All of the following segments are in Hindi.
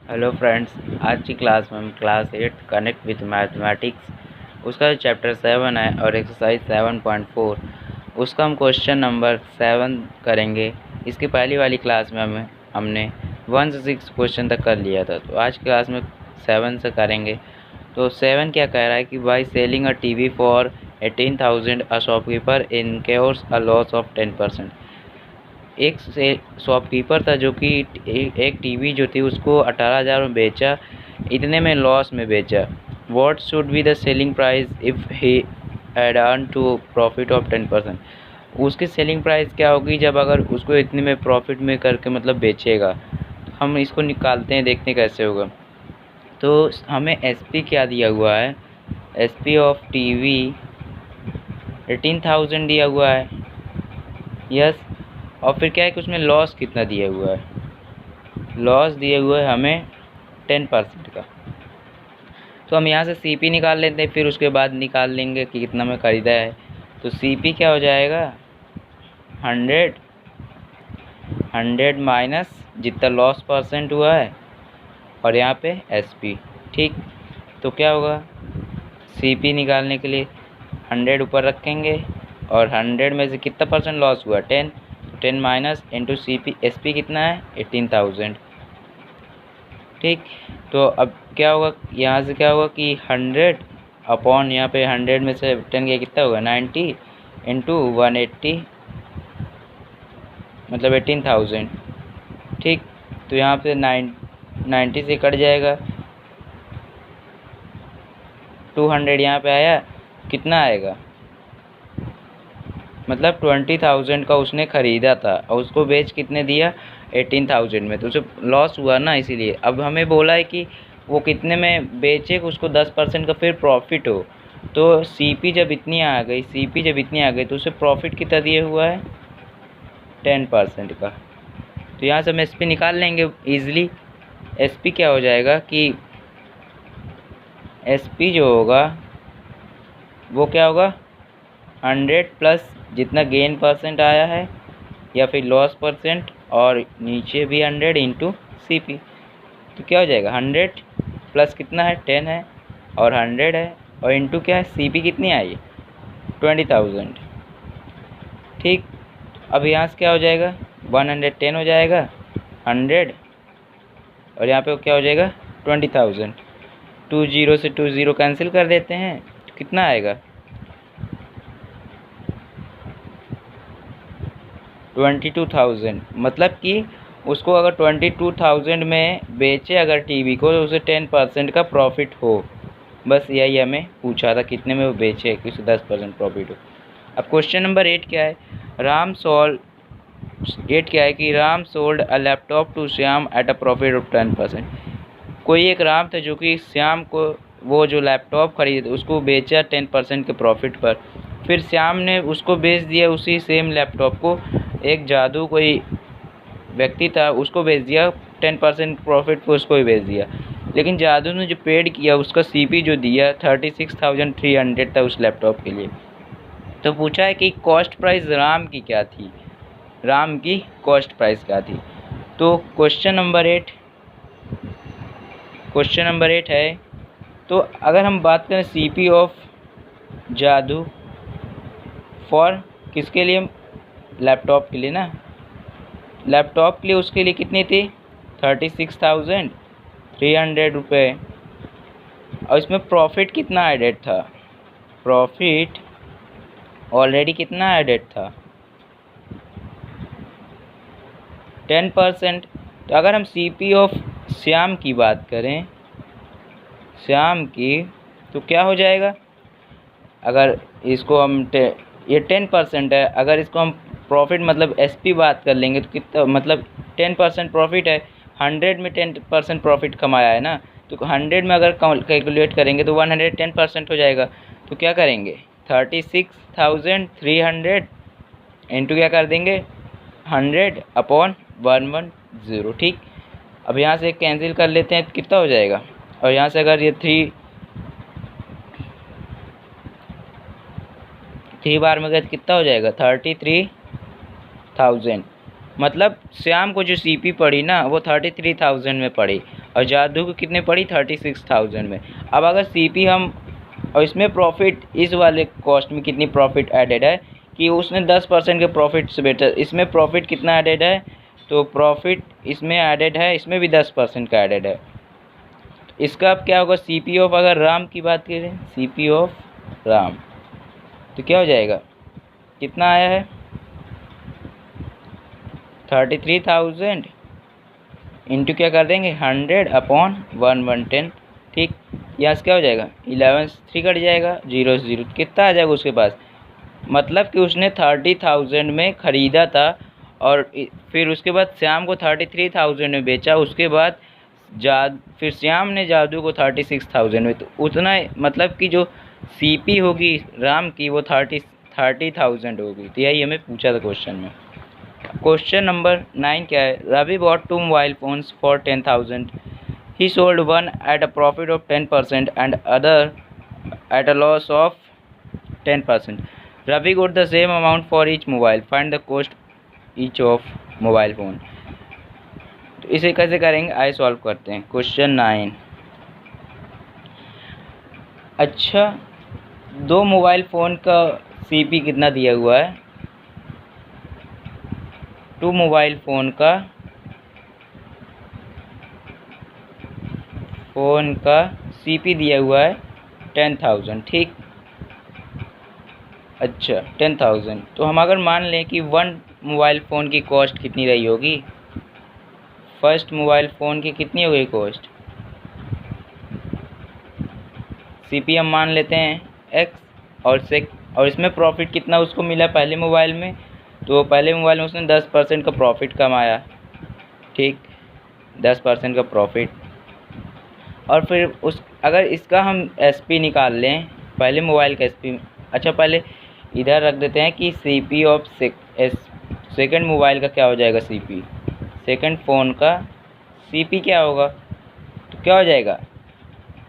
हेलो फ्रेंड्स, आज की क्लास में हम क्लास 8 कनेक्ट विथ मैथमेटिक्स उसका जो चैप्टर 7 है और एक्सरसाइज 7.4 उसका हम क्वेश्चन नंबर 7 करेंगे। इसकी पहली वाली क्लास में हमने 1 से 6 क्वेश्चन तक कर लिया था, तो आज क्लास में 7 से करेंगे। तो 7 क्या कह रहा है कि by selling a TV for 18,000 a shopkeeper incurs a loss of 10%। एक से शॉपकीपर था जो कि एक टीवी जो थी उसको 18,000 में बेचा, इतने में लॉस में बेचा। What should be the selling price if he had earn to profit of 10%। उसकी सेलिंग प्राइस क्या होगी जब अगर उसको इतने में प्रॉफिट में करके मतलब बेचेगा। हम इसको निकालते हैं, देखते हैं कैसे होगा। तो हमें एसपी क्या दिया हुआ है, एसपी ऑफ टीवी 18,000 दिया हुआ है, यस। और फिर क्या है कि उसमें लॉस कितना दिया हुआ है, लॉस दिए हुए हमें 10% का। तो हम यहाँ से सीपी निकाल लेते हैं, फिर उसके बाद निकाल लेंगे कि कितना में ख़रीदा है। तो सीपी क्या हो जाएगा, 100 माइनस जितना लॉस परसेंट हुआ है और यहाँ पे एसपी, ठीक। तो क्या होगा, सीपी निकालने के लिए 100 ऊपर रखेंगे और 100 में से कितना परसेंट लॉस हुआ, 10। 10 माइनस इंटू सीपी, एसपी कितना है 18,000, ठीक। तो अब क्या होगा, यहाँ से क्या होगा कि 100 अपॉन यहाँ पे 100 में से 10 गया कितना होगा 90 इंटू 180 मतलब 18,000, ठीक। तो यहाँ पे 90 से कट जाएगा, 200 यहाँ पे आया, कितना आएगा मतलब 20,000 का उसने ख़रीदा था और उसको बेच कितने दिया 18,000 में, तो उसे लॉस हुआ ना। इसीलिए अब हमें बोला है कि वो कितने में बेचे, उसको 10% का फिर प्रॉफिट हो। तो सीपी जब इतनी आ गई तो उसे प्रॉफिट कितना दिया हुआ है 10% का। तो यहाँ से हम एसपी निकाल लेंगे ईजिली। एसपी क्या हो जाएगा कि एसपी जो होगा वो क्या होगा 100 प्लस जितना गेन परसेंट आया है या फिर लॉस परसेंट और नीचे भी 100 इंटू सी पी। तो क्या हो जाएगा 100 प्लस कितना है 10 है और 100 है और इंटू क्या है सी पी कितनी आई 20,000, ठीक। अब यहाँ से क्या हो जाएगा 110 हो जाएगा 100 और यहाँ पे क्या हो जाएगा 20,000। 20 से 20 कैंसिल कर देते हैं, तो कितना आएगा 22,000। मतलब कि उसको अगर 22,000 में बेचे अगर टीवी को तो उसे 10% का प्रॉफिट हो। बस यही हमें पूछा था कितने में वो बेचे कि उसे 10% प्रॉफिट हो। अब क्वेश्चन नंबर 8 क्या है, Ram sold a laptop to Shyam at a profit of 10%। कोई एक राम था जो कि श्याम को वो जो लैपटॉप खरीदे उसको बेचा 10% के प्रॉफिट पर। फिर श्याम ने उसको बेच दिया उसी सेम लैपटॉप को, एक जादू कोई व्यक्ति था उसको बेच दिया 10% प्रॉफिट पर, उसको ही बेच दिया। लेकिन जादू ने जो पेड किया उसका सीपी जो दिया 36,300 था उस लैपटॉप के लिए। तो पूछा है कि कॉस्ट प्राइस राम की क्या थी, राम की कॉस्ट प्राइस क्या थी। तो क्वेश्चन नंबर 8 है। तो अगर हम बात करें सीपी ऑफ जादू फॉर किसके लिए, लैपटॉप के लिए ना, लैपटॉप के लिए उसके लिए कितनी थी 36,300 रुपये। और इसमें प्रॉफिट कितना एडेड था, प्रॉफिट ऑलरेडी कितना एडेड था 10%। तो अगर हम सीपी ऑफ श्याम की बात करें, श्याम की, तो क्या हो जाएगा, अगर इसको हम ये 10% है, अगर इसको हम प्रॉफिट मतलब एसपी बात कर लेंगे तो कितना मतलब 10% प्रॉफिट है, 100 में 10% प्रॉफिट कमाया है ना, तो 100 में अगर कैलकुलेट करेंगे तो 110% हो जाएगा। तो क्या करेंगे 36,300 इंटू क्या कर देंगे 100 अपॉन 110, ठीक। अब यहाँ से कैंसिल कर लेते हैं तो कितना हो जाएगा, और यहाँ से अगर ये 3 बार में गए तो कितना हो जाएगा 33,000। मतलब श्याम को जो सीपी पड़ी ना वो 33,000 में पड़ी और जादू को कितने पड़ी 36,000 में। अब अगर सीपी हम और इसमें प्रॉफिट, इस वाले कॉस्ट में कितनी प्रॉफिट एडेड है कि उसने 10% के प्रॉफिट से बेटर, इसमें प्रॉफिट कितना एडेड है, तो प्रॉफिट इसमें एडेड है, इसमें भी 10% का एडेड है। इसका अब क्या होगा, सीपी ऑफ, अगर राम की बात करें सीपी ऑफ राम तो क्या हो जाएगा, कितना आया है 33,000 इंटू क्या कर देंगे 100/110। ठीक, यहाँ से क्या हो जाएगा 11 3 कट जाएगा, 0 से 0 कितना आ जाएगा उसके पास, मतलब कि उसने 30,000 में ख़रीदा था और फिर उसके बाद श्याम को 33,000 में बेचा, उसके बाद फिर श्याम ने जादू को 36,000 में, तो उतना मतलब कि जो सीपी होगी राम की वो 30,000 होगी। तो यही हमें पूछा था क्वेश्चन में। क्वेश्चन नंबर 9 क्या है, Ravi bought 2 mobile phones for 10,000, he sold one at a profit of 10% and other at a loss of 10%. Ravi got the same amount for each mobile. Find the cost each of mobile phone. तो इसे कैसे करेंगे, आइए सॉल्व करते हैं। क्वेश्चन 9। अच्छा, दो मोबाइल फ़ोन का सीपी कितना दिया हुआ है, 2 मोबाइल फ़ोन का सीपी दिया हुआ है 10,000। ठीक, अच्छा 10,000, तो हम अगर मान लें कि 1 मोबाइल फ़ोन की कॉस्ट कितनी रही होगी, फर्स्ट मोबाइल फ़ोन की कितनी हो गई कॉस्ट, सीपी हम मान लेते हैं x, और इसमें प्रॉफिट कितना उसको मिला पहले मोबाइल में, तो पहले मोबाइल में उसने 10% का प्रॉफिट कमाया। ठीक, 10% का प्रॉफिट, और फिर अगर इसका हम एसपी निकाल लें, पहले मोबाइल का एसपी, अच्छा पहले इधर रख देते हैं कि सीपी ऑफ सेकंड मोबाइल का क्या हो जाएगा, सीपी सेकंड फ़ोन का सीपी क्या होगा, तो क्या हो जाएगा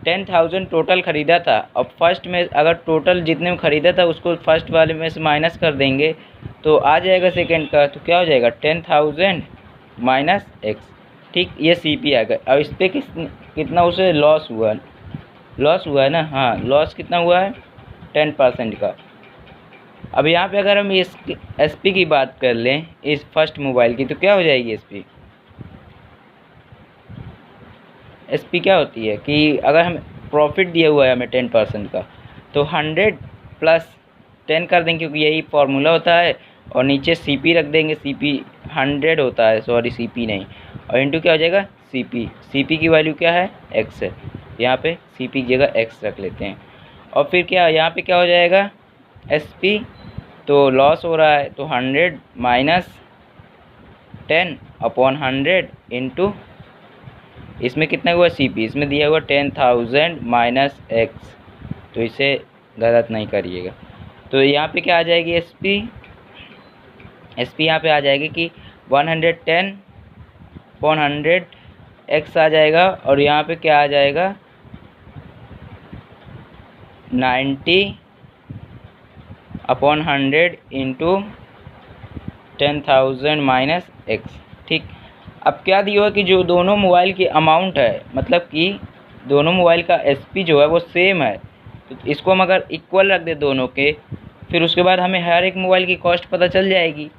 10,000 टोटल ख़रीदा था, और फर्स्ट में अगर टोटल जितने में ख़रीदा था उसको फर्स्ट वाले में से माइनस कर देंगे तो आ जाएगा सेकंड का, तो क्या हो जाएगा 10,000 माइनस x। ठीक, ये सीपी आ गया। अब इस पर कितना उसे लॉस हुआ है ना, हाँ लॉस कितना हुआ है 10% का। अब यहाँ पे अगर हम इस एसपी की बात कर लें इस फर्स्ट मोबाइल की, तो क्या हो जाएगी एसपी क्या होती है कि अगर हम प्रॉफिट दिया हुआ है हमें 10% का, तो 100 प्लस 10 कर देंगे क्योंकि यही फार्मूला होता है, और नीचे सीपी रख देंगे, सीपी 100 होता है, सॉरी सीपी नहीं, और इंटू क्या हो जाएगा सीपी की वैल्यू क्या है x है, यहाँ पे सीपी की जगह x रख लेते हैं। और फिर क्या यहाँ पे क्या हो जाएगा एसपी, तो लॉस हो रहा है, तो 100 माइनस 10/100 इंटू इसमें कितना हुआ सीपी, इसमें दिया हुआ 10,000 माइनस x, तो इसे गलत नहीं करिएगा। तो यहाँ पे क्या आ जाएगी एसपी यहाँ पे आ जाएगी कि 110/100 x आ जाएगा, और यहाँ पे क्या आ जाएगा 90/100 इंटू 10,000 माइनस x। ठीक, अब क्या दिया हुआ कि जो दोनों मोबाइल की अमाउंट है, मतलब कि दोनों मोबाइल का एसपी जो है वो सेम है, तो इसको हम अगर इक्वल रख दे दोनों के, फिर उसके बाद हमें हर एक मोबाइल की कॉस्ट पता चल जाएगी।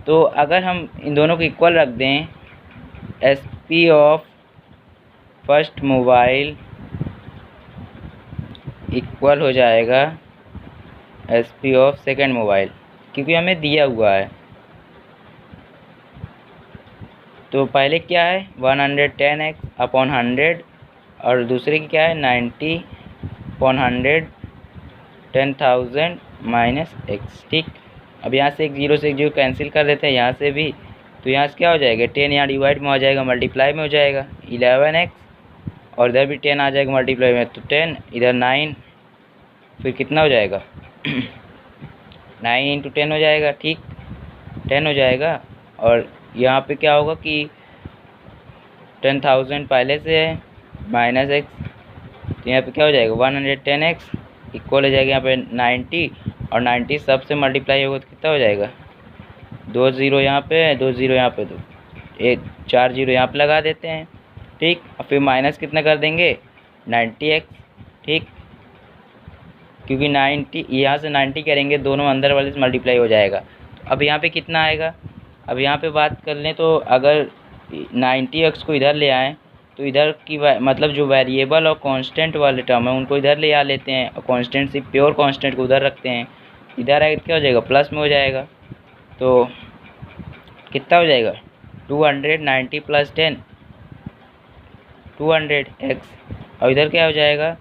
तो अगर हम इन दोनों को इक्वल रख दें, SP of first mobile equal हो जाएगा एसपी ऑफ सेकंड मोबाइल, क्योंकि हमें दिया हुआ है। तो पहले क्या है 110x/100 और दूसरे की क्या है 90/100 10,000 माइनस x। ठीक, अब यहाँ से एक 0 से एक 0 कैंसिल कर देते हैं, यहाँ से भी, तो यहाँ से क्या हो जाएगा 10 यहाँ डिवाइड में हो जाएगा, मल्टीप्लाई में हो जाएगा 11x, और इधर भी 10 आ जाएगा मल्टीप्लाई में, तो 10 इधर 9, फिर कितना हो जाएगा 9 × 10 हो जाएगा। ठीक, 10 हो जाएगा, और यहाँ पे क्या होगा कि 10,000 पहले से है माइनस x, तो यहाँ पे क्या हो जाएगा 110x इक्वल हो जाएगा यहाँ पे 90, और 90 सबसे मल्टीप्लाई होगा तो कितना हो जाएगा 2 ज़ीरो यहाँ पे है, 2 ज़ीरो यहाँ पे, तो 4 ज़ीरो यहाँ पे लगा देते हैं। ठीक, और फिर माइनस कितना कर देंगे 90x। ठीक, क्योंकि 90 यहाँ से 90 करेंगे, दोनों अंदर वाले से मल्टीप्लाई हो जाएगा। तो अब यहाँ पे कितना आएगा, अब यहाँ पे बात कर लें तो अगर 90x को इधर ले आएँ तो इधर की मतलब जो वेरिएबल और कांस्टेंट वाले टर्म है उनको इधर ले आ लेते हैं, और कांस्टेंट से प्योर कांस्टेंट को उधर रखते हैं। इधर आएगा क्या हो जाएगा, प्लस में हो जाएगा। तो कितना हो जाएगा 290 प्लस 10 200x, और इधर क्या हो जाएगा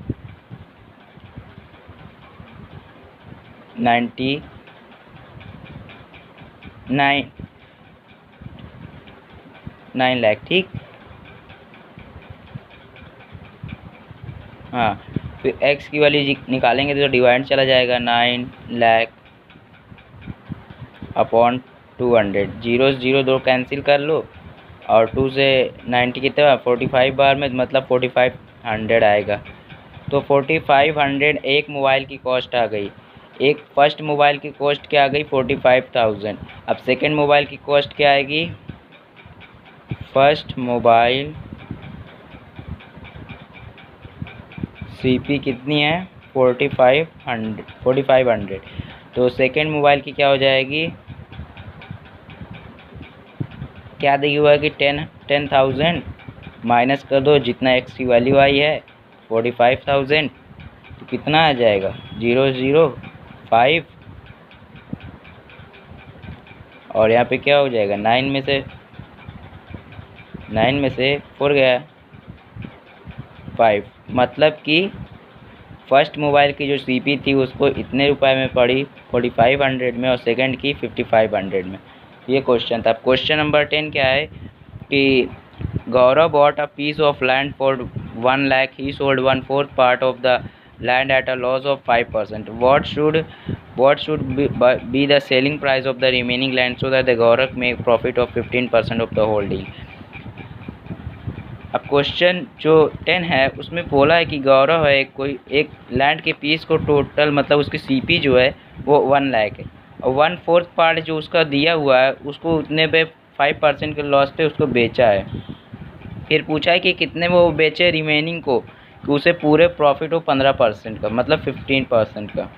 99 9 लाख। ठीक, हाँ, फिर x की वैल्यू निकालेंगे तो डिवाइड चला जाएगा 9 लाख अपॉन 200। जीरो जीरो दो कैंसिल कर लो, और 2 से 90 कितना 45 बार में, मतलब 4500 आएगा। तो 4500 एक मोबाइल की कॉस्ट आ गई। एक फर्स्ट मोबाइल की कॉस्ट क्या आ गई 45,000। अब सेकंड मोबाइल की कॉस्ट क्या आएगी, फर्स्ट मोबाइल सीपी कितनी है 4500। तो सेकंड मोबाइल की क्या हो जाएगी, क्या दी हुआ है कि 10,000 माइनस कर दो जितना एक्स की वैल्यू आई है 45,000, तो कितना आ जाएगा 005, और यहाँ पे क्या हो जाएगा 9 में से 4 गया 5, मतलब कि फर्स्ट मोबाइल की जो सीपी थी उसको इतने रुपए में पड़ी 4500 में, और सेकंड की 5500 में। ये क्वेश्चन था। क्वेश्चन नंबर 10 क्या है कि Gaurav bought a piece of land for 1 lakh, he sold 1/4 part of the land at a loss of 5%। what should be the selling price of the remaining land so that the Gaurav make profit of 15% of the whole deal। अब क्वेश्चन जो 10 है उसमें बोला है कि गौरव है कोई एक लैंड के पीस को टोटल, मतलब उसकी सीपी जो है वो 1 लाख है, और 1/4 पार्ट जो उसका दिया हुआ है उसको उतने पे 5% के लॉस पे उसको बेचा है। फिर पूछा है कि कितने में वो बेचे रिमेनिंग को, कि उसे पूरे प्रॉफिट हो 15% का, मतलब 15% का।